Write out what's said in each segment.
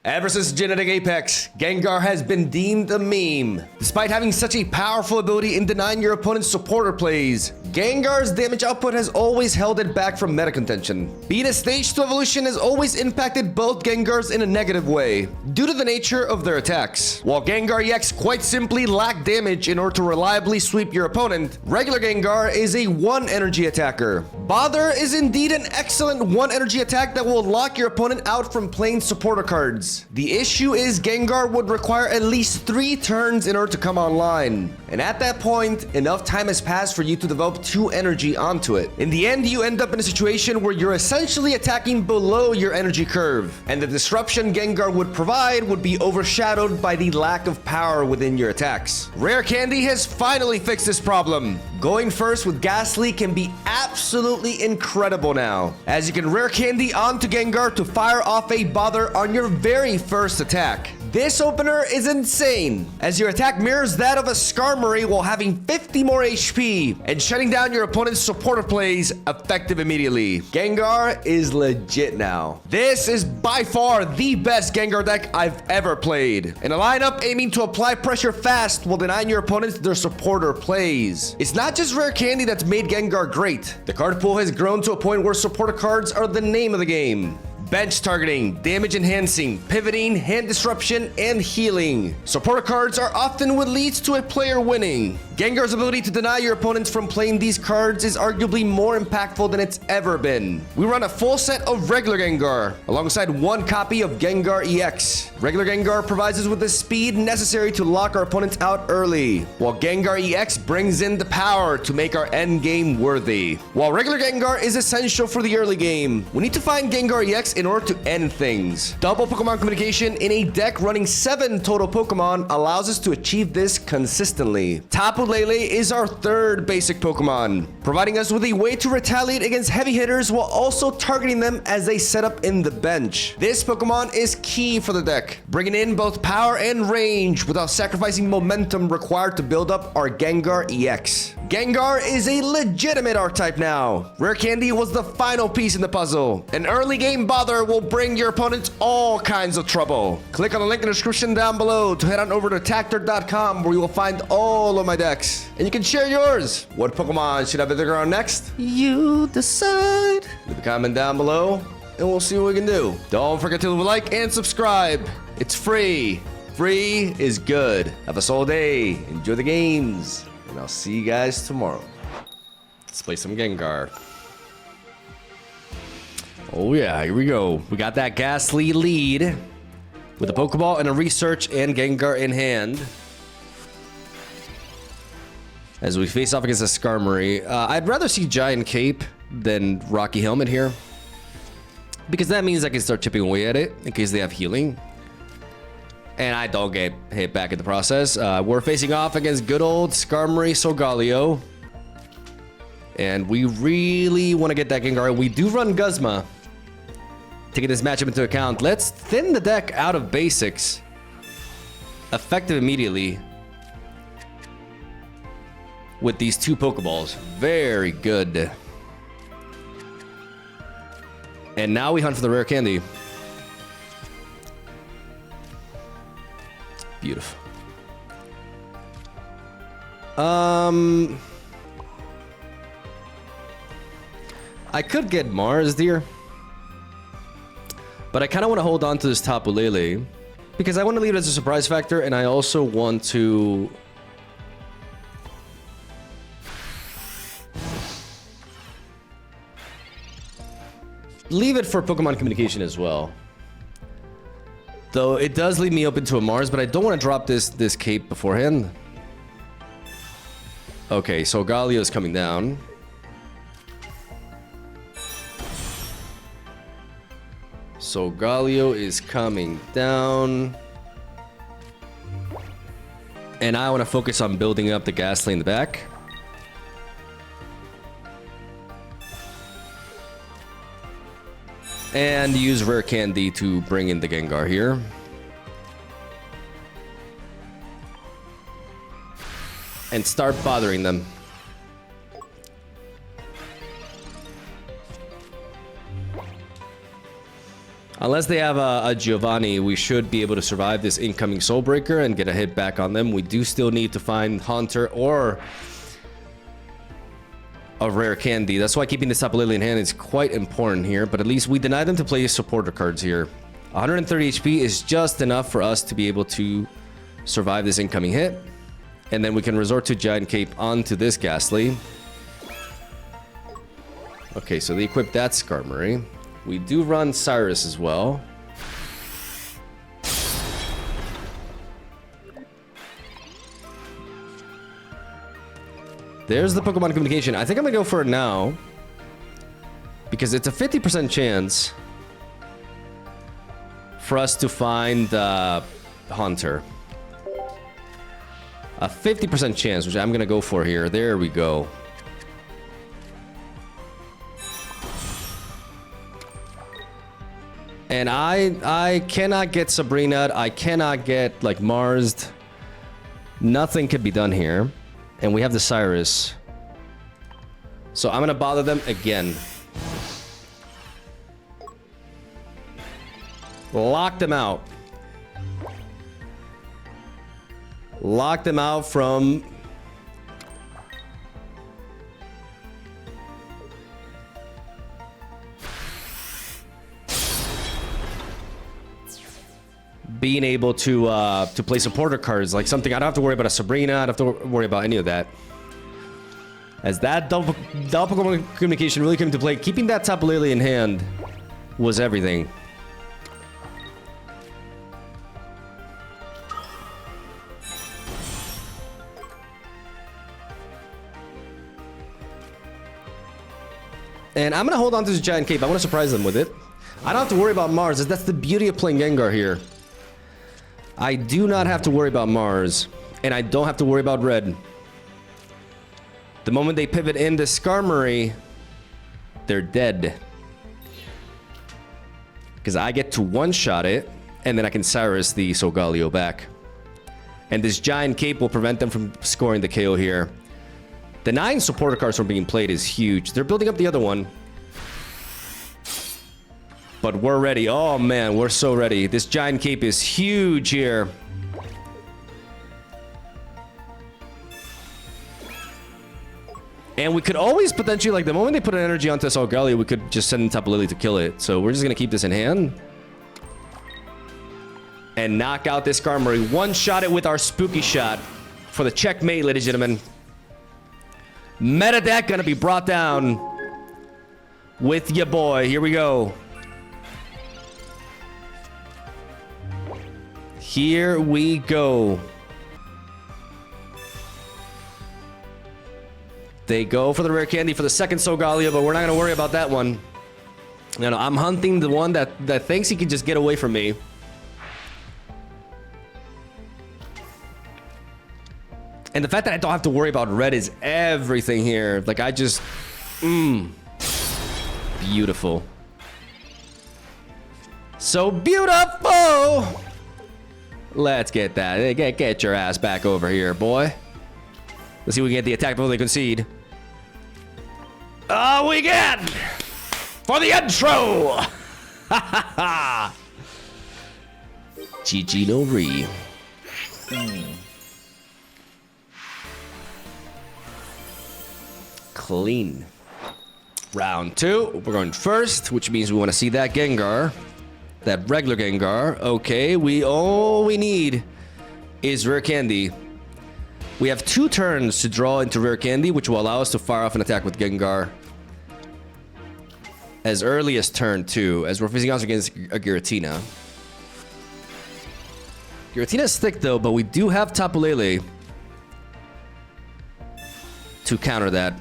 Ever since Genetic Apex, Gengar has been deemed a meme. Despite having such a powerful ability in denying your opponent's supporter plays, Gengar's damage output has always held it back from meta contention. Being a stage 2 evolution has always impacted both Gengars in a negative way, due to the nature of their attacks. While Gengar EX quite simply lack damage in order to reliably sweep your opponent, regular Gengar is a 1 energy attacker. Bother is indeed an excellent 1 energy attack that will lock your opponent out from playing supporter cards. The issue is Gengar would require at least 3 turns in order to come online. And at that point, enough time has passed for you to develop 2 energy onto it. In the end, you end up in a situation where you're essentially attacking below your energy curve, and the disruption Gengar would provide would be overshadowed by the lack of power within your attacks. Rare Candy has finally fixed this problem. Going first with Ghastly can be absolutely incredible now, as you can Rare Candy onto Gengar to fire off a Bother on your very first attack. This opener is insane, as your attack mirrors that of a Skarmory while having 50 more HP and shutting down your opponent's supporter plays effective immediately. Gengar is legit now. This is by far the best Gengar deck I've ever played, in a lineup aiming to apply pressure fast while denying your opponents their supporter plays. It's not just Rare Candy that's made Gengar great. The card pool has grown to a point where supporter cards are the name of the game. Bench targeting, damage enhancing, pivoting, hand disruption, and healing. Supporter cards are often what leads to a player winning. Gengar's ability to deny your opponents from playing these cards is arguably more impactful than it's ever been. We run a full set of regular Gengar, alongside 1 copy of Gengar EX. Regular Gengar provides us with the speed necessary to lock our opponents out early, while Gengar EX brings in the power to make our endgame worthy. While regular Gengar is essential for the early game, we need to find Gengar EX in order to end things. Double Pokemon communication in a deck running 7 total Pokemon allows us to achieve this consistently. Tapu Lele is our 3rd basic Pokemon, providing us with a way to retaliate against heavy hitters while also targeting them as they set up in the bench. This Pokemon is key for the deck, bringing in both power and range without sacrificing momentum required to build up our Gengar EX. Gengar is a legitimate archetype now. Rare Candy was the final piece in the puzzle. An early game Bother will bring your opponents all kinds of trouble. Click on the link in the description down below to head on over to tactor.com, where you will find all of my decks. And you can share yours. What Pokemon should I be looking around next? You decide. Leave a comment down below, and we'll see what we can do. Don't forget to leave a like and subscribe. It's free. Free is good. Have a solid day. Enjoy the games. And I'll see you guys tomorrow. Let's play some Gengar. Oh yeah, here we go. We got that Ghastly lead with a Pokeball and a Research and Gengar in hand, as we face off against a Skarmory. I'd rather see Giant Cape than Rocky Helmet here, because that means I can start chipping away at it in case they have healing, and I don't get hit back in the process. We're facing off against good old Skarmory Solgaleo, and we really want to get that Gengar. We do run Guzma, taking this matchup into account. Let's thin the deck out of basics. Effective immediately with these 2 Pokeballs. Very good. And now we hunt for the Rare Candy. Beautiful. I could get Mars Deer, but I kind of want to hold on to this Tapu Lele because I want to leave it as a surprise factor, and I also want to leave it for Pokemon communication as well. Though it does leave me open to a Mars, but I don't want to drop this cape beforehand. Okay, so Galeo's coming down. So Galio is coming down. And I want to focus on building up the Ghastly in the back. And use Rare Candy to bring in the Gengar here. And start bothering them. Unless they have a Giovanni, we should be able to survive this incoming Soul Breaker and get a hit back on them. We do still need to find Haunter or a rare candy. That's why keeping this Tapu Lele in hand is quite important here. But at least we deny them to play supporter cards here. 130 HP is just enough for us to be able to survive this incoming hit. And then we can resort to Giant Cape onto this Ghastly. Okay, so they equip that Skarmory. We do run Cyrus as well. There's the Pokemon communication. I think I'm gonna go for it now, because it's a 50% chance for us to find Haunter. A 50% chance, which I'm gonna go for here. There we go. And I cannot get Sabrina. I cannot get, like, Marsed. Nothing could be done here. And we have the Cyrus. So I'm going to bother them again. Lock them out. Lock them out from... being able to play supporter cards, like something I don't have to worry about a Sabrina, I don't have to worry about any of that. As that double Pokemon communication really came into play, keeping that Tapu Lele in hand was everything. And I'm gonna hold on to this Giant Cape. I want to surprise them with it. I don't have to worry about Mars. That's the beauty of playing Gengar here. I do not have to worry about Mars, and I don't have to worry about Red. The moment they pivot into Skarmory, they're dead. Because I get to one-shot it, and then I can Cyrus the Solgaleo back. And this Giant Cape will prevent them from scoring the KO here. The 9 supporter cards from being played is huge. They're building up the other one. But we're ready. Oh man, we're so ready. This Giant Cape is huge here. And we could always potentially, like, the moment they put an energy onto Solgaleo, we could just send in Tapu Lele to kill it. So we're just gonna keep this in hand. And knock out this Skarmory. One-shot it with our Spooky Shot for the checkmate, ladies and gentlemen. Meta deck gonna be brought down with ya boy. Here we go. Here we go. They go for the rare candy for the second Solgaleo, but we're not going to worry about that one. No, I'm hunting the one that thinks he can just get away from me. And the fact that I don't have to worry about Red is everything here. Like, I just... Beautiful. So beautiful! Let's get that. Get your ass back over here, boy. Let's see if we can get the attack before they concede. Oh, we get for the intro. Ha ha ha. GG no re. Clean. Round 2. We're going first, which means we want to see that Gengar. That regular Gengar. Okay, all we need is rare candy. We have 2 turns to draw into rare candy, which will allow us to fire off an attack with Gengar as early as turn 2, as we're facing off against a Giratina. Giratina's thick though, but we do have Tapu Lele to counter that.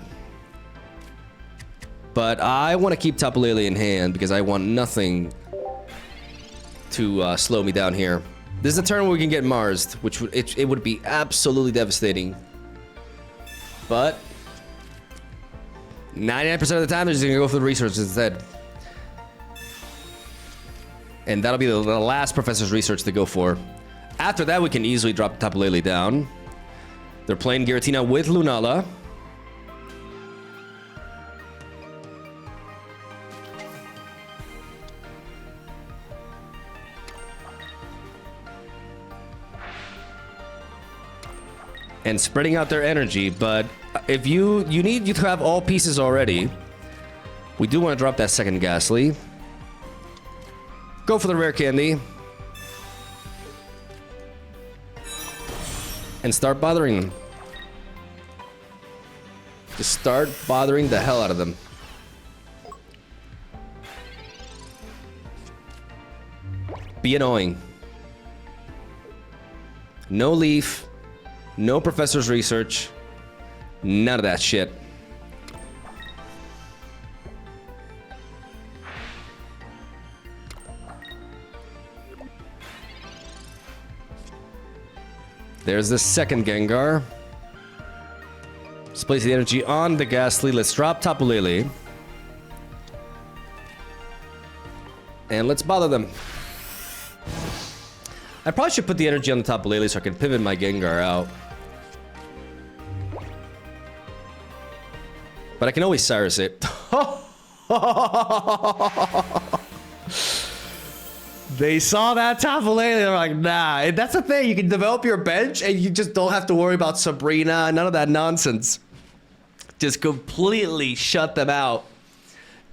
But I want to keep Tapu Lele in hand because I want nothing to slow me down here. This is a turn where we can get Marsed, which it would be absolutely devastating. But 99% of the time, they're just gonna go for the research instead. And that'll be the last Professor's research to go for. After that, we can easily drop Tapu Lele down. They're playing Giratina with Lunala. and spreading out their energy. But if you need to have all pieces already, we do want to drop that second Ghastly. Go for the rare candy. And start bothering them. Just start bothering the hell out of them. Be annoying. No leaf. No professor's research. None of that shit. There's the second Gengar. Let's place the energy on the Ghastly. Let's drop Tapu Lele. And let's bother them. I probably should put the energy on the Tapu Lele so I can pivot my Gengar out. But I can always Cyrus it. They saw that Tapu Lele, they're like, nah. And that's the thing, you can develop your bench and you just don't have to worry about Sabrina, none of that nonsense. Just completely shut them out.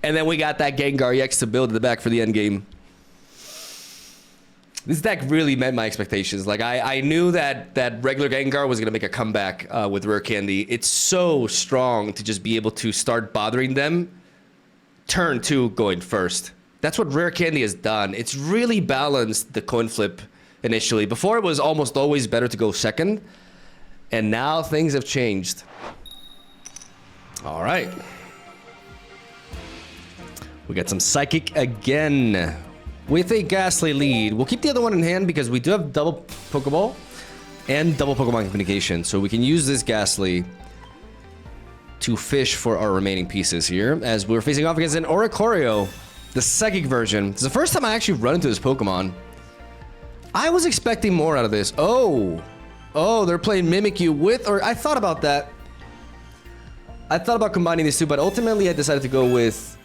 And then we got that Gengar EX to build in the back for the end game. This deck really met my expectations. Like, I knew that regular Gengar was going to make a comeback with Rare Candy. It's so strong to just be able to start bothering them. Turn 2 going first. That's what Rare Candy has done. It's really balanced the coin flip initially. Before, it was almost always better to go second. And now things have changed. All right. We got some Psychic again. With a Ghastly lead. We'll keep the other one in hand because we do have double Pokeball and double Pokemon communication. So we can use this Ghastly to fish for our remaining pieces here. As we're facing off against an Oricorio, the Psychic version. It's the first time I actually run into this Pokemon. I was expecting more out of this. Oh, they're playing Mimikyu with, or I thought about that. I thought about combining these two, but ultimately I decided to go with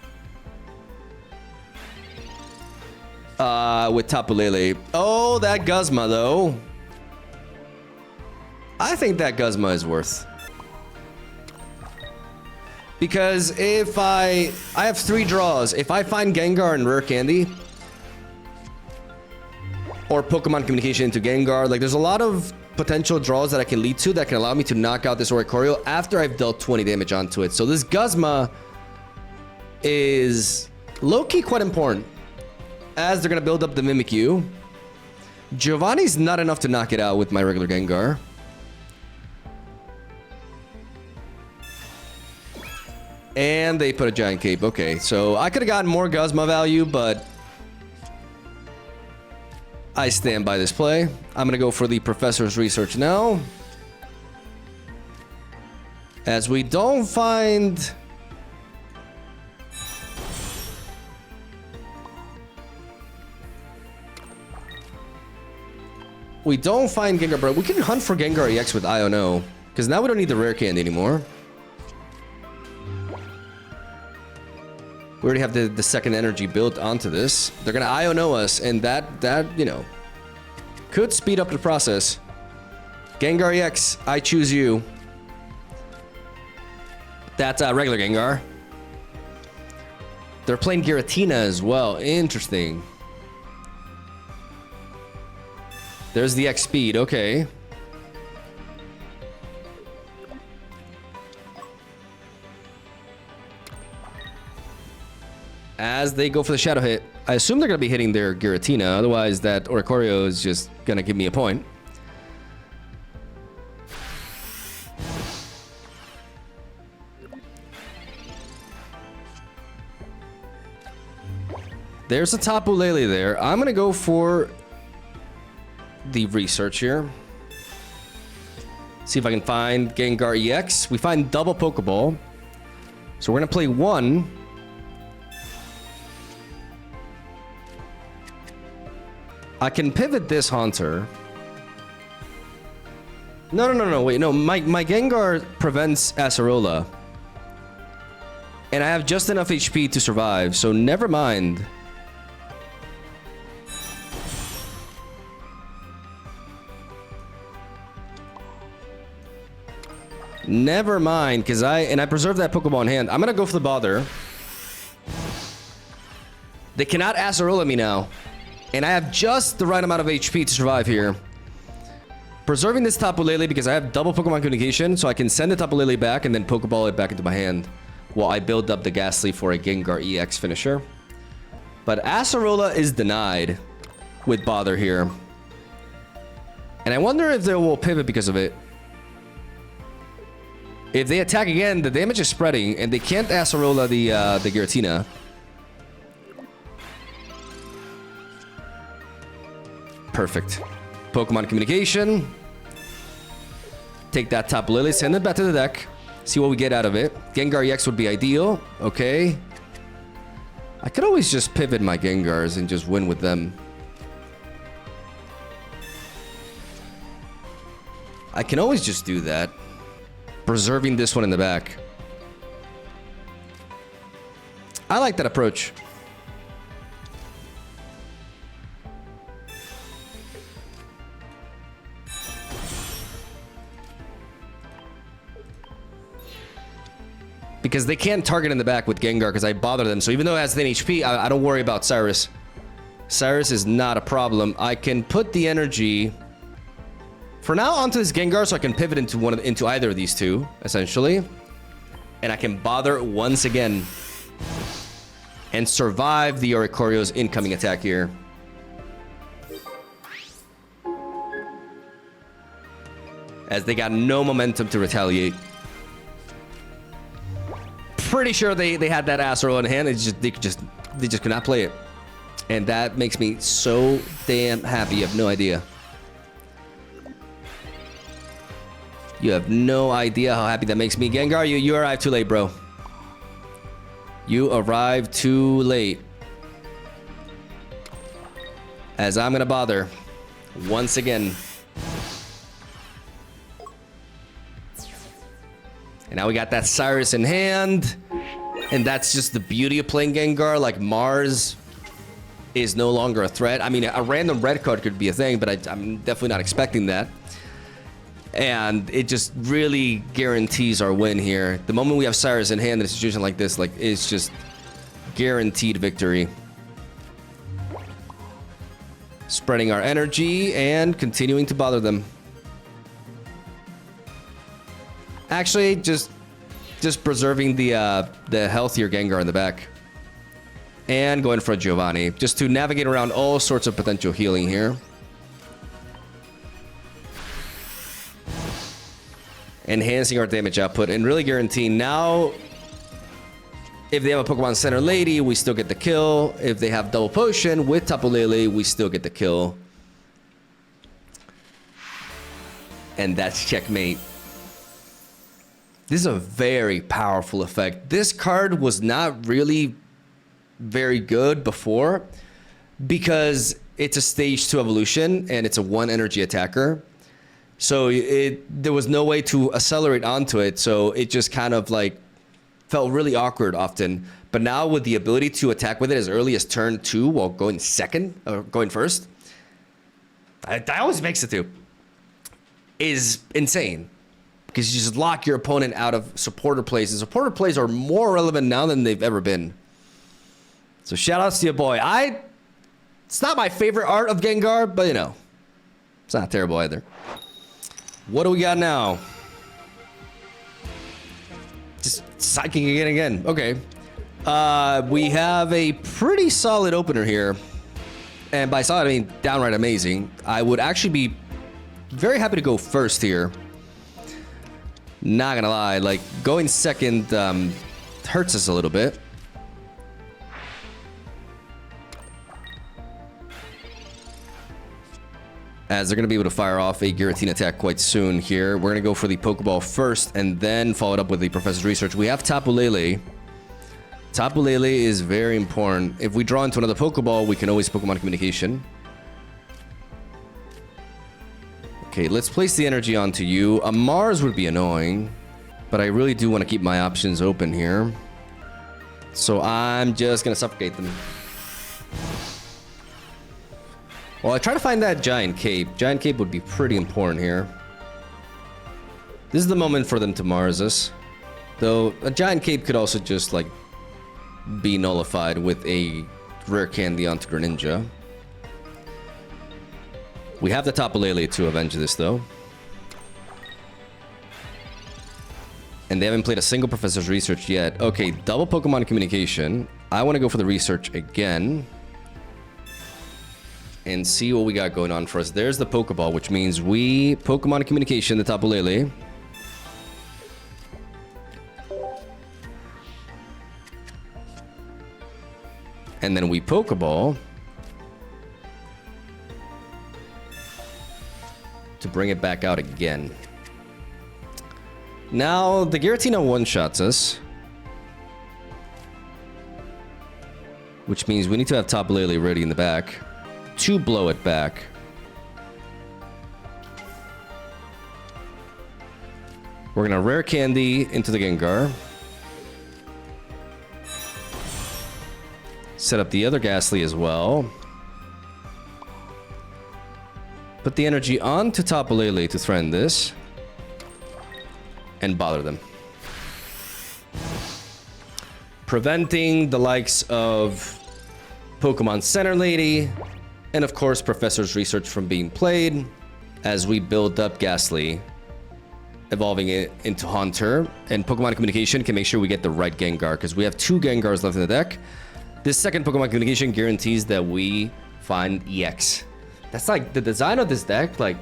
Tapu Lele. Oh, that Guzma though. I think that Guzma is worth. Because if I have 3 draws. If I find Gengar and Rare Candy, or Pokemon Communication into Gengar, like there's a lot of potential draws that I can lead to that can allow me to knock out this Oricorio after I've dealt 20 damage onto it. So this Guzma is low-key quite important, as they're gonna build up the Mimikyu. Giovanni's not enough to knock it out with my regular Gengar. And they put a giant cape. Okay, so I could have gotten more Guzma value, but I stand by this play. I'm gonna go for the Professor's Research now. As we don't find... We don't find Gengar, but we can hunt for Gengar EX with Iono, because now we don't need the Rare Candy anymore. We already have the second energy built onto this. They're gonna Iono us, and that you know, could speed up the process. Gengar EX, I choose you. That's regular Gengar. They're playing Giratina as well. Interesting. There's the X speed. Okay. As they go for the Shadow hit, I assume they're going to be hitting their Giratina. Otherwise, that Oricorio is just going to give me a point. There's a Tapu Lele there. I'm going to go for the research here. See if I can find Gengar EX. We find double Pokeball. So we're going to play 1. I can pivot this Haunter. No, wait, no. My Gengar prevents Acerola. And I have just enough HP to survive, so never mind. Never mind, because I preserved that Pokeball in hand. I'm gonna go for the bother. They cannot Acerola me now. And I have just the right amount of HP to survive here. Preserving this Tapu Lele because I have double Pokemon communication, so I can send the Tapu Lele back and then Pokeball it back into my hand while I build up the Ghastly for a Gengar EX finisher. But Acerola is denied with Bother here. And I wonder if they will pivot because of it. If they attack again, the damage is spreading and they can't Acerola the Giratina. Perfect. Pokemon communication. Take that Tapu Lele, send it back to the deck. See what we get out of it. Gengar EX would be ideal. Okay. I could always just pivot my Gengars and just win with them. I can always just do that. Preserving this one in the back. I like that approach. Because they can't target in the back with Gengar because I bother them. So even though it has thin HP, I don't worry about Cyrus. Cyrus is not a problem. I can put the energy for now onto this Gengar so I can pivot into either of these two, essentially. And I can bother once again and survive the Oricorio's incoming attack here. As they got no momentum to retaliate. Pretty sure they had that Acerola in hand. They just could not play it, and that makes me so damn happy. You have no idea. You have no idea how happy that makes me. Gengar, you arrived too late, bro. You arrived too late. As I'm gonna bother once again. And now we got that Cyrus in hand. And that's just the beauty of playing Gengar. Like, Mars is no longer a threat. I mean, a random red card could be a thing, but I'm definitely not expecting that. And it just really guarantees our win here. The moment we have Cyrus in hand in a situation like this, like, it's just guaranteed victory. Spreading our energy and continuing to bother them. Actually, just preserving the healthier Gengar in the back. And going for a Giovanni. Just to navigate around all sorts of potential healing here. Enhancing our damage output and really guaranteeing now, if they have a Pokemon Center Lady, we still get the kill. If they have Double Potion with Tapu Lele, we still get the kill. And that's checkmate. This is a very powerful effect. This card was not really very good before because it's a stage 2 evolution and it's a 1 energy attacker. So there was no way to accelerate onto it. So it just kind of like felt really awkward often. But now with the ability to attack with it as early as turn 2 while going second or going first, that always makes it 2, is insane. Because you just lock your opponent out of supporter plays. And supporter plays are more relevant now than they've ever been. So shout outs to your boy. It's not my favorite art of Gengar, but you know, it's not terrible either. What do we got now? Just psychic again. Okay. We have a pretty solid opener here. And by solid, I mean downright amazing. I would actually be very happy to go first here. Not gonna lie, like going second hurts us a little bit. As they're gonna be able to fire off a Giratina attack quite soon here. We're gonna go for the Pokeball first and then follow it up with the Professor's Research. We have Tapu Lele. Tapu Lele is very important. If we draw into another Pokeball, we can always Pokemon Communication. Okay, let's place the energy onto you. A Mars would be annoying, but I really do want to keep my options open here. So I'm just going to suffocate them. Well, I try to find that Giant Cape. Giant Cape would be pretty important here. This is the moment for them to Mars us. Though a giant cape could also just like be nullified with a rare candy onto Greninja. We have the Tapu Lele to avenge this though. And they haven't played a single Professor's Research yet. Okay, double Pokemon Communication. I want to go for the Research again. And see what we got going on for us. There's the Pokeball, which means we Pokemon Communication the Tapu Lele. And then we Pokeball to bring it back out again. Now, the Giratina one-shots us. Which means we need to have Tapu Lele ready in the back to blow it back. We're gonna Rare Candy into the Gengar. Set up the other Ghastly as well. Put the energy onto Tapu Lele to threaten this. And bother them. Preventing the likes of Pokemon Center Lady and of course Professor's Research from being played as we build up Ghastly, evolving it into Haunter, and Pokemon Communication can make sure we get the right Gengar because we have 2 Gengars left in the deck. This second Pokemon Communication guarantees that we find EX. That's like the design of this deck, like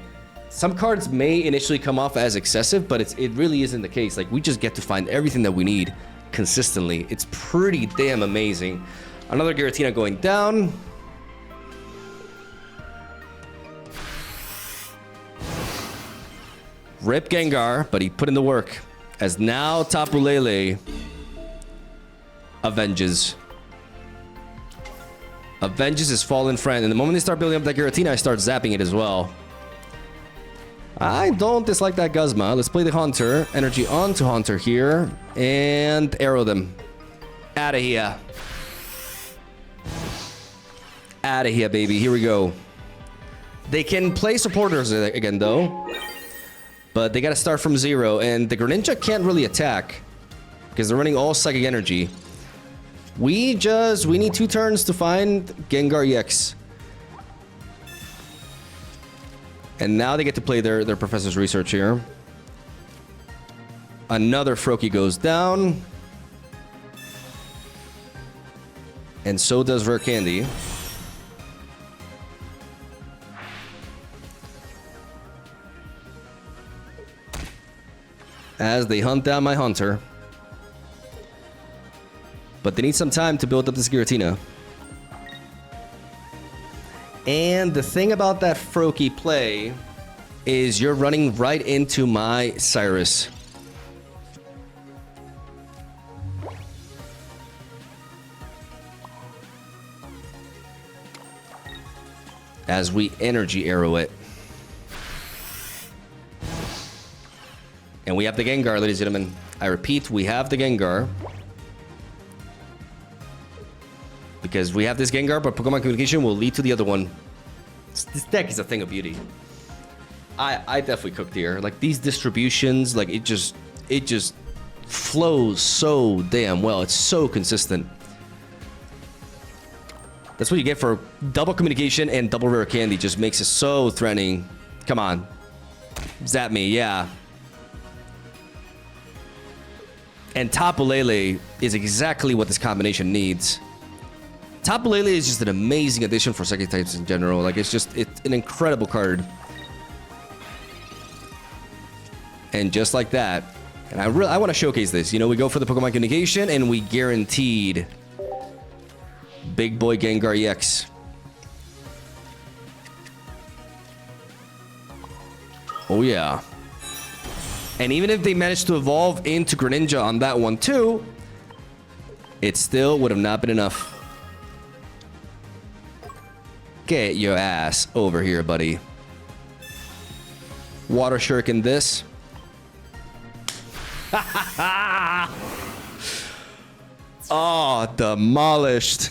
some cards may initially come off as excessive, but it really isn't the case. Like, we just get to find everything that we need consistently. It's pretty damn amazing. Another Giratina going down. Rip Gengar, but he put in the work. As now Tapu Lele avenges his fallen friend. And the moment they start building up that Giratina, I start zapping it as well. I don't dislike that Guzma. Let's play the Haunter. Energy onto Haunter here. And arrow them. Outta here. Outta here, baby. Here we go. They can play supporters again, though. But they gotta start from 0. And the Greninja can't really attack. Because they're running all Psychic Energy. We need 2 turns to find Gengar EX. And now they get to play their Professor's Research here. Another Froakie goes down. And so does Rare Candy. As they hunt down my Haunter. But they need some time to build up this Giratina. And the thing about that Froakie play is you're running right into my Cyrus. As we energy arrow it. And we have the Gengar, ladies and gentlemen. I repeat, we have the Gengar. Because we have this Gengar, but Pokemon Communication will lead to the other one. This deck is a thing of beauty. I definitely cooked here. Like, these distributions, like, it just flows so damn well. It's so consistent. That's what you get for double Communication and double Rare Candy. Just makes it so threatening. Come on. Zap me, yeah. And Tapu Lele is exactly what this combination needs. Tapu Lele is just an amazing addition for Psychic types in general. Like, it's an incredible card. And just like that, and I want to showcase this. You know, we go for the Pokemon Communication, and we guaranteed Big Boy Gengar EX. Oh, yeah. And even if they managed to evolve into Greninja on that one, too, it still would have not been enough. Get your ass over here, buddy. Water Shuriken this. Oh, demolished.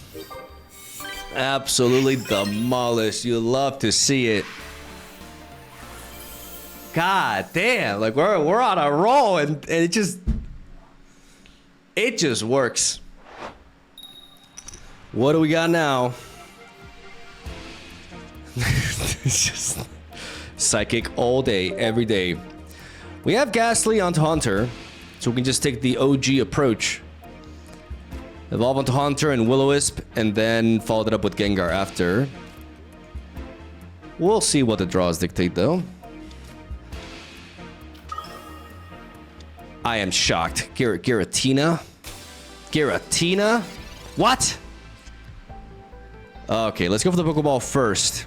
Absolutely demolished. You love to see it. God damn, like we're on a roll, and it just works. What do we got now? It's just psychic all day, every day. We have Ghastly onto Haunter, so we can just take the OG approach. Evolve onto Haunter and Will-O-Wisp, and then follow it up with Gengar after. We'll see what the draws dictate, though. I am shocked. Giratina? Giratina? What? Okay, let's go for the Pokeball first.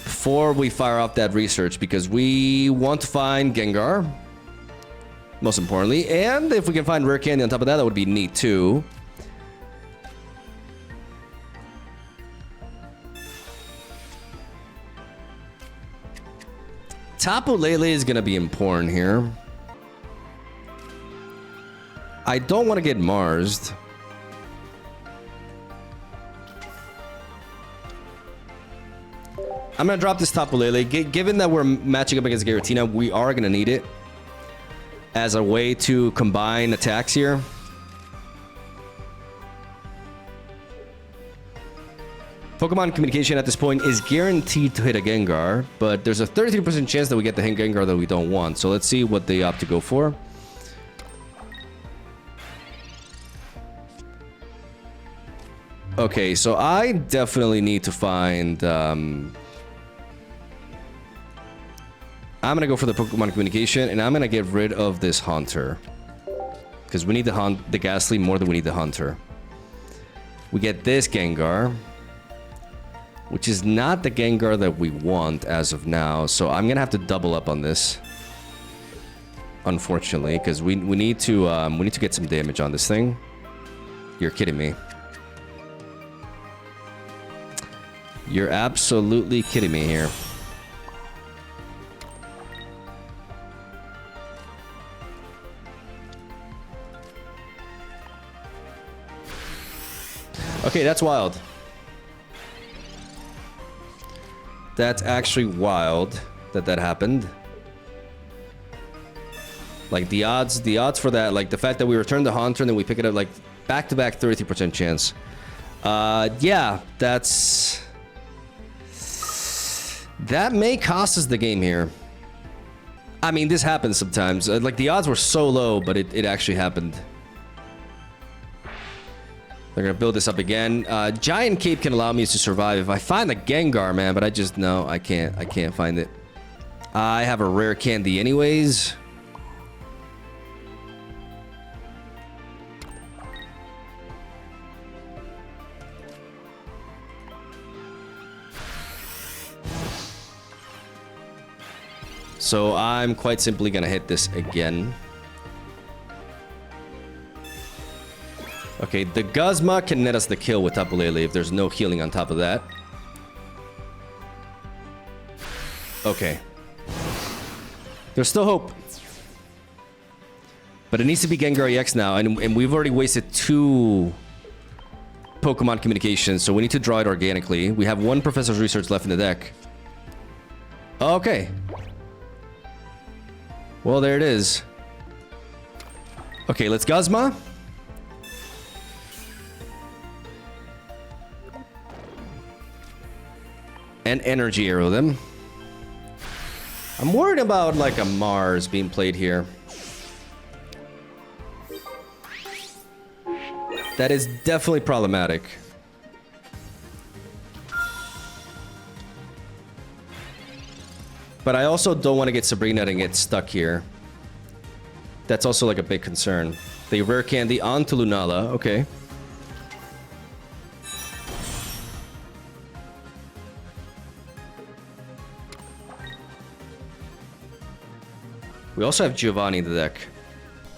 Before we fire off that research, because we want to find Gengar. Most importantly. And if we can find Rare Candy on top of that, that would be neat too. Tapu Lele is going to be important here. I don't want to get Marsed. I'm going to drop this Tapu Lele. Given that we're matching up against Giratina, we are going to need it as a way to combine attacks here. Pokemon Communication at this point is guaranteed to hit a Gengar, but there's a 33% chance that we get the hit Gengar that we don't want. So let's see what they opt to go for. Okay, so I definitely need to find... I'm gonna go for the Pokemon Communication, and I'm gonna get rid of this Haunter. Because we need the Ghastly more than we need the Haunter. We get this Gengar, which is not the Gengar that we want as of now, so I'm gonna have to double up on this. Unfortunately, because we need to get some damage on this thing. You're kidding me. You're absolutely kidding me here. Okay, that's wild. That's actually wild that that happened. Like the odds for that, like the fact that we return the Haunter and then we pick it up like back-to-back 33% chance. Yeah, that may cost us the game here. I mean, this happens sometimes. Like the odds were so low, but it actually happened. They're gonna build this up again. Giant Cape can allow me to survive if I find the Gengar, man, but I just no, I can't find it. I have a rare candy anyways. So I'm quite simply gonna hit this again. Okay, the Guzma can net us the kill with Tapu Lele if there's no healing on top of that. Okay. There's still hope. But it needs to be Gengar EX now, and we've already wasted 2 Pokemon Communications, so we need to draw it organically. We have 1 Professor's Research left in the deck. Okay. Well, there it is. Okay, let's Guzma. And Energy Arrow them. I'm worried about like a Mars being played here. That is definitely problematic. But I also don't want to get Sabrina and get stuck here. That's also like a big concern. They rare candy onto Lunala. Okay. We also have Giovanni in the deck.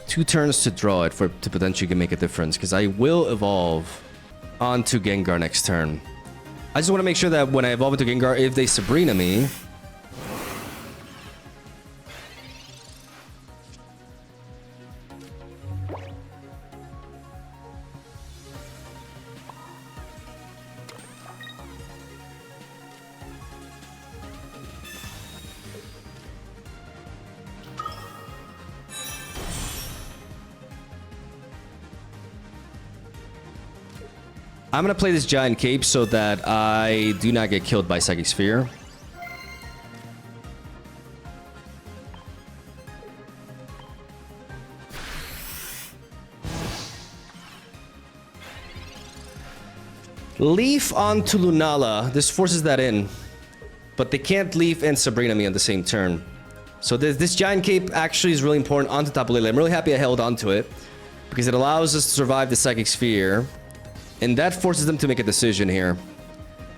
2 turns to draw it to potentially make a difference, because I will evolve onto Gengar next turn. I just want to make sure that when I evolve into Gengar, if they Sabrina me... I'm gonna play this Giant Cape so that I do not get killed by Psychic Sphere. Leaf onto Lunala. This forces that in. But they can't Leaf and Sabrina me on the same turn. So this Giant Cape actually is really important onto Tapu Lele. I'm really happy I held onto it. Because it allows us to survive the Psychic Sphere. And that forces them to make a decision here.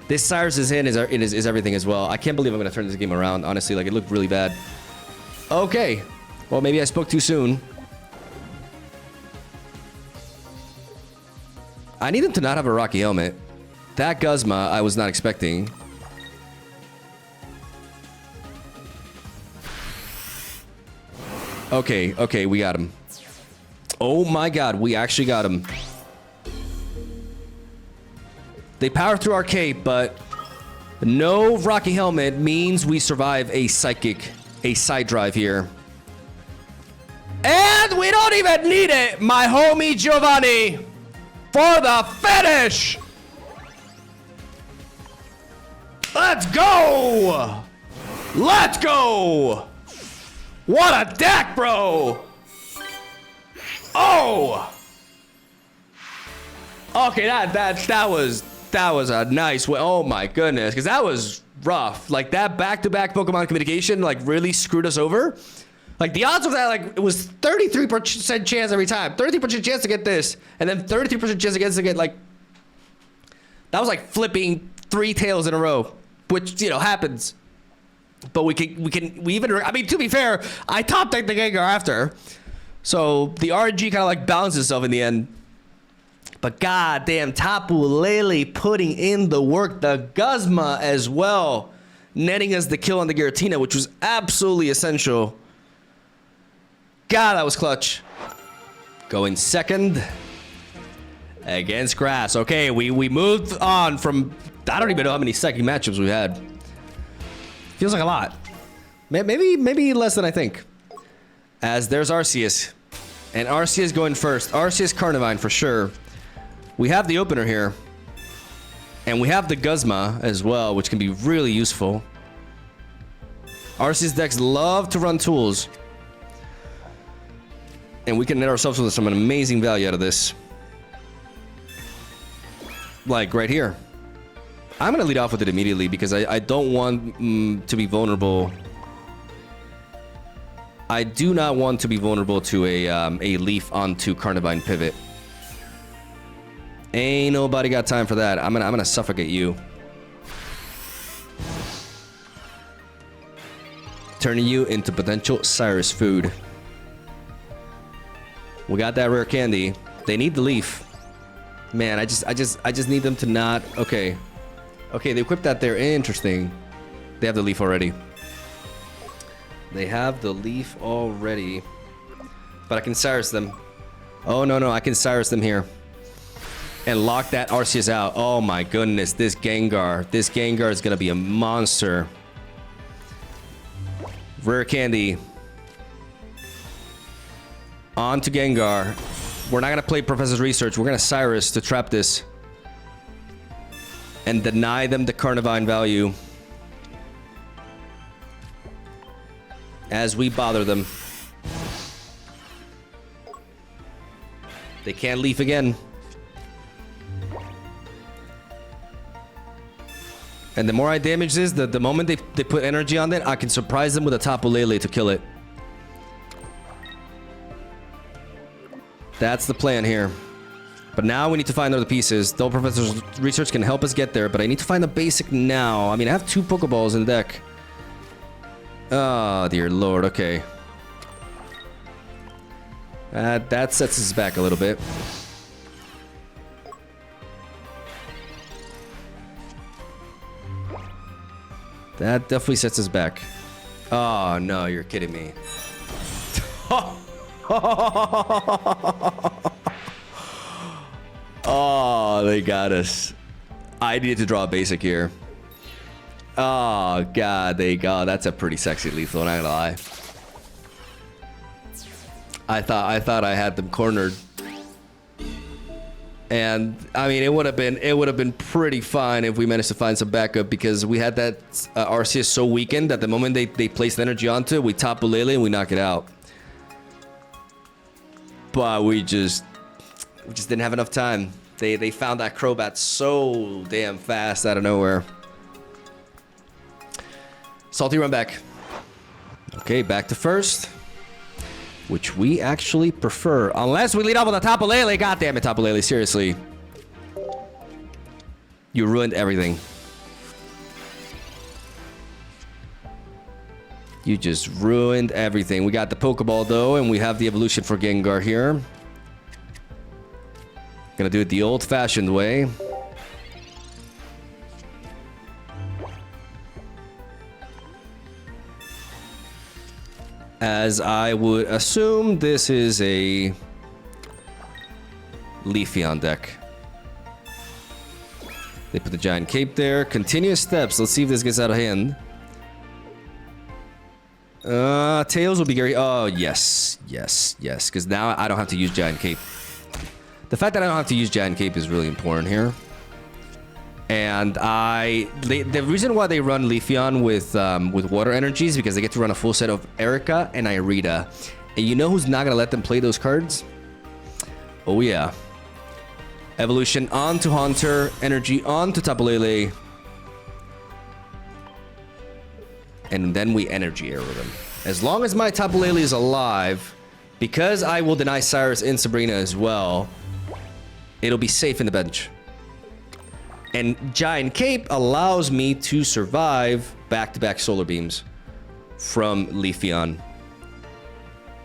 This Cyrus's hand is everything as well. I can't believe I'm going to turn this game around. Honestly, like, it looked really bad. Okay. Well, maybe I spoke too soon. I need him to not have a Rocky Helmet. That Guzma I was not expecting. Okay, okay, we got him. Oh my god, we actually got him. They power through our cape, but no Rocky Helmet means we survive a Psychic, a Side Drive here. And we don't even need it, my homie Giovanni, for the finish! Let's go! Let's go! What a deck, bro! Oh! Okay, that was a nice way. Oh my goodness, because that was rough. Like, that back-to-back Pokemon communication like really screwed us over. Like, the odds of that, like, it was 33% chance every time. 33% chance to get this, and then 33% chance against to get, like, that was like flipping 3 tails in a row, which, you know, happens. But we even, I mean, to be fair, I top decked the Gengar after. So the RNG kind of like balanced itself in the end. But goddamn, Tapu Lele putting in the work. The Guzma as well, netting us the kill on the Giratina, which was absolutely essential. God, that was clutch. Going second against Grass. Okay, we moved on from, I don't even know how many second matchups we had. Feels like a lot. Maybe less than I think. As there's Arceus. And Arceus going first. Arceus Carnivine for sure. We have the opener here. And we have the Guzma as well, which can be really useful. Arceus decks love to run tools. And we can net ourselves with some amazing value out of this. Like right here. I'm going to lead off with it immediately because I don't want to be vulnerable. I do not want to be vulnerable to a Leaf onto Carnivine pivot. Ain't nobody got time for that. I'm gonna suffocate you. Turning you into potential Cyrus food. We got that rare candy. They need the Leaf. Man, I just need them to not. Okay. Okay, they equipped that there. Interesting. They have the Leaf already. They have the Leaf already. But I can Cyrus them. Oh, no, I can Cyrus them here. And lock that Arceus out. Oh my goodness, this Gengar. This Gengar is going to be a monster. Rare candy. On to Gengar. We're not going to play Professor's Research. We're going to Cyrus to trap this. And deny them the Carnivine value. As we bother them. They can't Leaf again. And the more I damage this, the moment they put energy on it, I can surprise them with a Tapu Lele to kill it. That's the plan here. But now we need to find other pieces. Though Professor's Research can help us get there, but I need to find the basic now. I mean, I have 2 Pokeballs in the deck. Oh, dear Lord. Okay. That sets us back a little bit. That definitely sets us back. Oh, no, you're kidding me. Oh, they got us. I needed to draw a basic here. Oh, God, they go. That's a pretty sexy lethal, not gonna lie. I thought I had them cornered. And I mean, it would have been pretty fine if we managed to find some backup, because we had that Arceus so weakened that the moment they placed the energy onto it, we Tapu Lele and we knock it out. But we just didn't have enough time. They found that Crobat so damn fast out of nowhere. Salty run back. Okay, back to first, which we actually prefer, unless we lead off with a Tapu Lele. God damn it, Tapu Lele, seriously. You ruined everything. You just ruined everything. We got the Pokeball though, and we have the evolution for Gengar here. Gonna do it the old-fashioned way. As I would assume, this is a Leafeon deck. They put the giant cape there. Continuous steps. Let's see if this gets out of hand. Tails will be Gary. Oh, yes. Yes, yes. Because now I don't have to use giant cape. The fact that I don't have to use giant cape is really important here. And the reason why they run Leafeon with water energies is because they get to run a full set of Erica and Irida. And you know who's not gonna let them play those cards? Oh yeah. Evolution onto Haunter, energy onto Tapu Lele. And then we energy arrow them. As long as my Tapu Lele is alive, because I will deny Cyrus and Sabrina as well, it'll be safe in the bench. And Giant Cape allows me to survive back-to-back Solar Beams from Leafeon.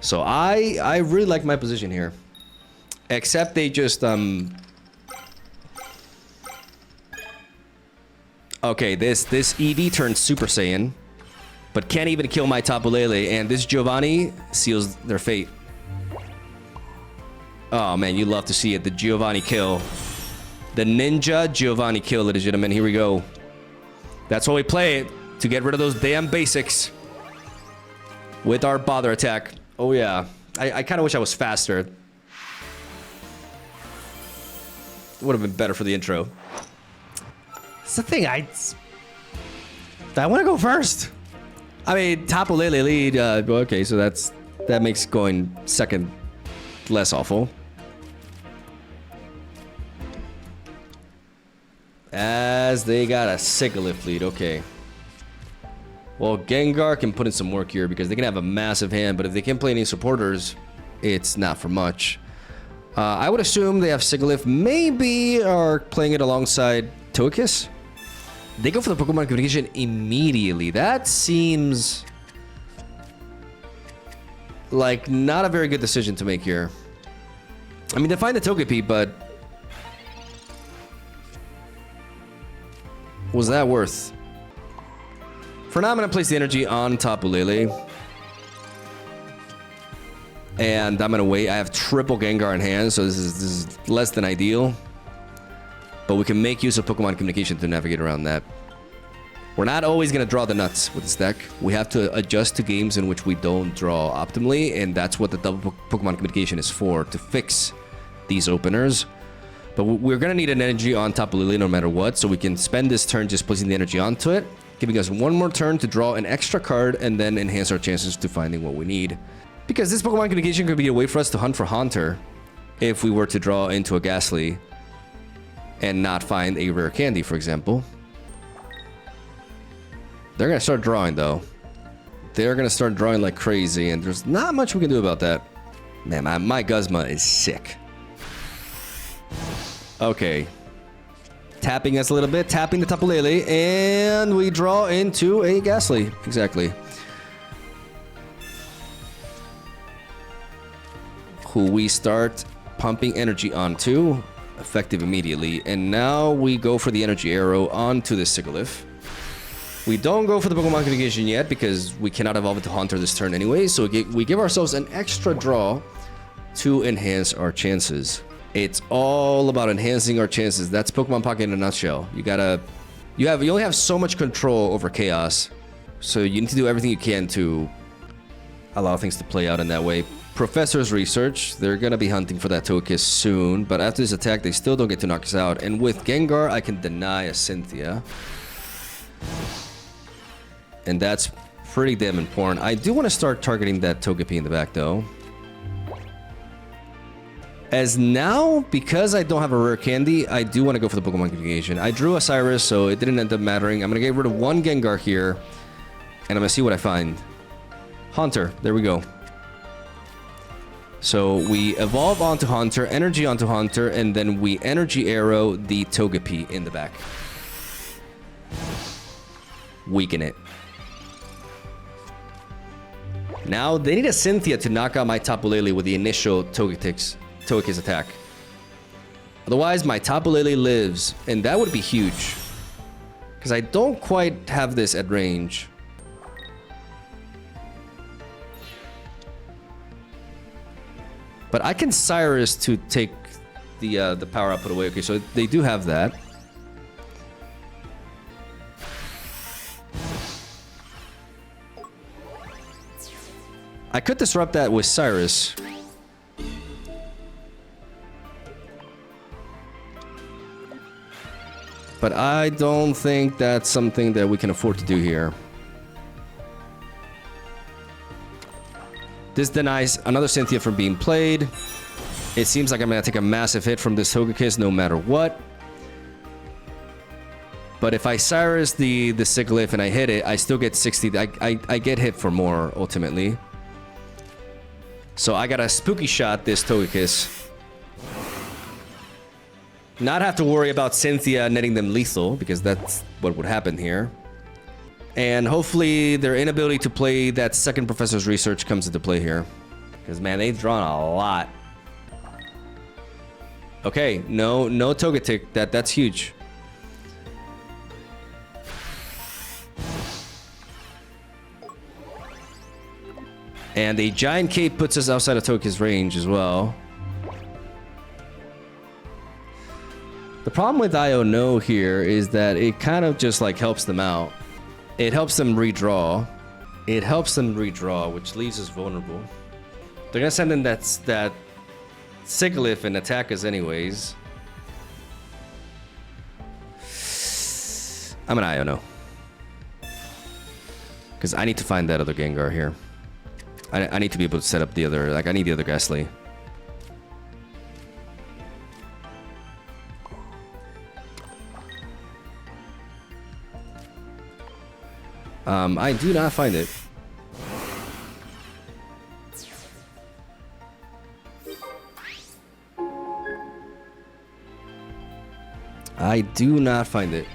So I really like my position here. Except they just okay, this Eevee turns Super Saiyan, but can't even kill my Tapu Lele, and this Giovanni seals their fate. Oh man, you love to see it. The Giovanni kill. The Ninja Giovanni kill, ladies and gentlemen. Here we go. That's why we play it, to get rid of those damn basics with our bother attack. Oh yeah. I kind of wish I was faster. It would have been better for the intro. It's the thing, I want to go first. I mean, Tapu Lele lead. Okay, so that makes going second less awful. As they got a Sigilyph lead, okay. Well, Gengar can put in some work here because they can have a massive hand, but if they can't play any supporters, it's not for much. I would assume they have Sigilyph, maybe are playing it alongside Togekiss. They go for the Pokemon Communication immediately. That seems like not a very good decision to make here. I mean, they find the Togepi, but was that worth? For now, I'm going to place the energy on Tapu Lele. And I'm going to wait. I have triple Gengar in hand, so this is less than ideal. But we can make use of Pokemon Communication to navigate around that. We're not always going to draw the nuts with this deck. We have to adjust to games in which we don't draw optimally, and that's what the double Pokemon Communication is for, to fix these openers. But we're going to need an energy on Tapu Lele no matter what, so we can spend this turn just placing the energy onto it, giving us one more turn to draw an extra card and then enhance our chances to finding what we need. Because this Pokemon Communication could be a way for us to hunt for Haunter if we were to draw into a Ghastly and not find a rare candy, for example. They're going to start drawing, though. They're going to start drawing like crazy, and there's not much we can do about that. Man, my Guzma is sick. Okay. Tapping us a little bit, tapping the Tapu Lele, and we draw into a Ghastly. Exactly. Who we start pumping energy onto, effective immediately. And now we go for the energy arrow onto the Sigilyph. We don't go for the Pokemon Communication yet because we cannot evolve it to Haunter this turn anyway, so we give ourselves an extra draw to enhance our chances. It's all about enhancing our chances. That's Pokemon Pocket in a nutshell. You only have so much control over Chaos, so you need to do everything you can to allow things to play out in that way. Professor's Research. They're gonna be hunting for that Togekiss soon, but after this attack, they still don't get to knock us out. And with Gengar, I can deny a Cynthia. And that's pretty damn important. I do want to start targeting that Togepi in the back, though. As now, because I don't have a rare candy, I do want to go for the Pokemon Communication. I drew a Cyrus, so it didn't end up mattering. I'm going to get rid of one Gengar here, and I'm going to see what I find. Haunter, there we go. So we evolve onto Haunter, Energy onto Haunter, and then we Energy Arrow the Togepi in the back. Weaken it. Now, they need a Cynthia to knock out my Tapu Lele with the initial Togekiss attack. Otherwise, my Tapu Lele lives, and that would be huge. Because I don't quite have this at range. But I can Cyrus to take the power output away. Okay, so they do have that. I could disrupt that with Cyrus. But I don't think that's something that we can afford to do here. This denies another Cynthia from being played. It seems like I'm gonna take a massive hit from this Togekiss no matter what. But if I Cyrus the Sigilyph and I hit it, I still get 60. I get hit for more ultimately. So I gotta Spooky Shot this Togekiss. Not have to worry about Cynthia netting them lethal, because that's what would happen here. And hopefully their inability to play that second Professor's Research comes into play here. Because, man, they've drawn a lot. Okay, no Togetic. That's huge. And a Giant Cape puts us outside of Togekiss range as well. The problem with IO No here is that it kind of just like helps them out. It helps them redraw. It helps them redraw, which leaves us vulnerable. They're gonna send in that Sigilyph and attack us anyways. I'm an IO No. Because I need to find that other Gengar here. I need to be able to set up the other, like I need the other Ghastly. I do not find it. I do not find it.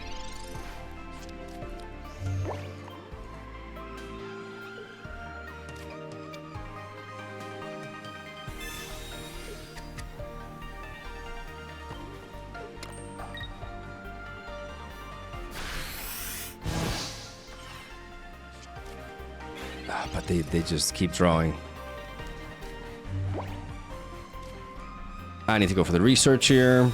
But they just keep drawing. I need to go for the research here.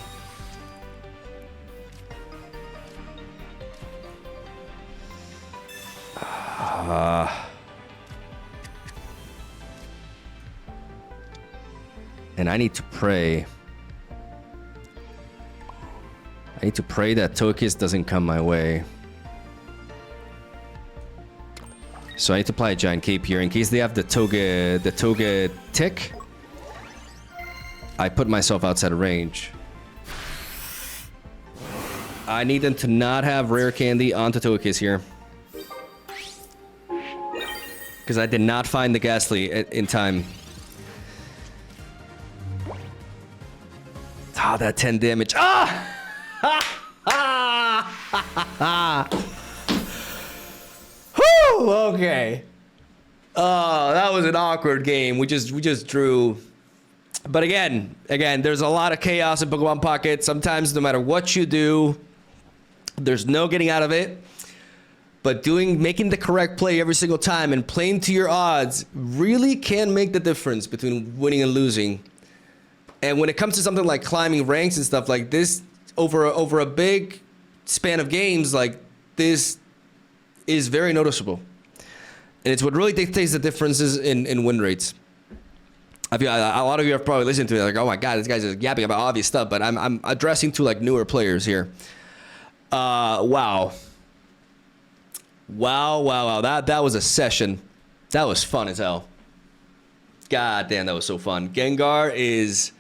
And I need to pray. I need to pray that Togekiss doesn't come my way. So I need to apply a Giant Cape here in case they have the Togetic. I put myself outside of range. I need them to not have rare candy onto Togekiss here. Because I did not find the Ghastly in time. Ah, that 10 damage. Ah! Whew, okay. Oh, that was an awkward game. We just drew. But again, there's a lot of chaos in Pokemon Pocket. Sometimes no matter what you do, there's no getting out of it. But making the correct play every single time and playing to your odds really can make the difference between winning and losing. And when it comes to something like climbing ranks and stuff like this, over a big span of games, like this is very noticeable. And it's what really dictates the differences in win rates. I feel a lot of you have probably listened to it like, oh my god, this guy's just yapping about obvious stuff, but I'm addressing to like newer players here. Wow. That was a session. That was fun as hell. God damn, that was so fun. Gengar is,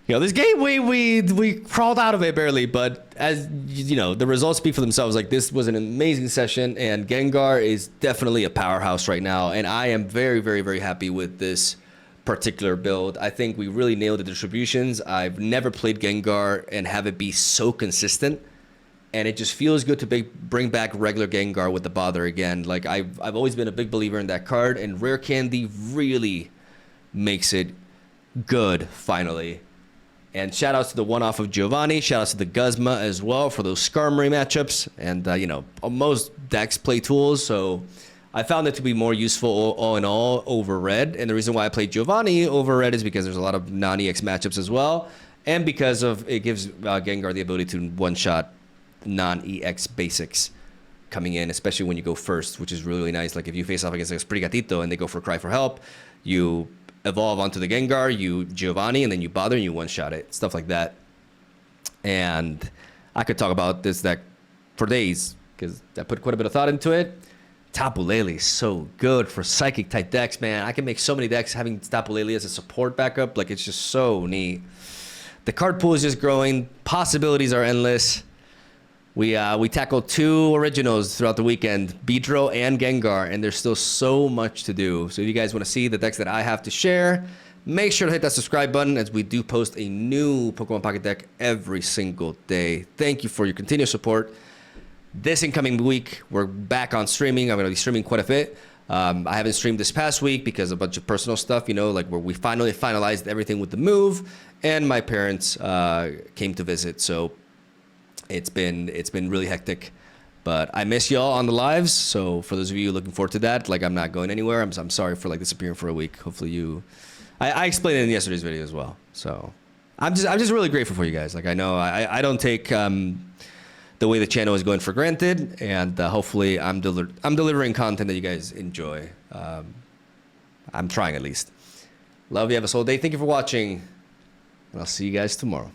this game we crawled out of it barely, but as you know, the results speak for themselves. Like, this was an amazing session, and Gengar is definitely a powerhouse right now, and I am very, very, very happy with this particular build. I think we really nailed the distributions. I've never played Gengar and have it be so consistent, and it just feels good to bring back regular Gengar with the bother again. Like, I've always been a big believer in that card, and Rare Candy really makes it good finally. And shout outs to the one-off of Giovanni, shout outs to the Guzma as well for those Skarmory matchups, and most decks play tools, so I found it to be more useful all in all over Red. And the reason why I played Giovanni over Red is because there's a lot of non-EX matchups as well, and because of it gives Gengar the ability to one-shot non-EX basics coming in, especially when you go first, which is really, really nice. Like, if you face off against a Sprigatito and they go for Cry for Help, you evolve onto the Gengar, you Giovanni, and then you bother and you one-shot it. Stuff like that. And I could talk about this deck for days because I put quite a bit of thought into it. Tapu Lele is so good for Psychic type decks, man. I can make so many decks having Tapu Lele as a support backup. Like, it's just so neat. The card pool is just growing. Possibilities are endless. We tackled 2 originals throughout the weekend, Beedrill and Gengar, and there's still so much to do. So if you guys want to see the decks that I have to share, make sure to hit that subscribe button, as we do post a new Pokemon Pocket deck every single day. Thank you for your continued support. This incoming week, we're back on streaming. I'm going to be streaming quite a bit. I haven't streamed this past week because of a bunch of personal stuff, like where we finally finalized everything with the move, and my parents came to visit. So it's been really hectic, but I miss y'all on the lives. So for those of you looking forward to that, like, I'm not going anywhere. I'm sorry for like disappearing for a week. Hopefully I explained it in yesterday's video as well. So I'm just really grateful for you guys. Like, I know I don't take the way the channel is going for granted, and hopefully I'm delivering content that you guys enjoy. I'm trying at least. Love you. Have a soul day. Thank you for watching, and I'll see you guys tomorrow.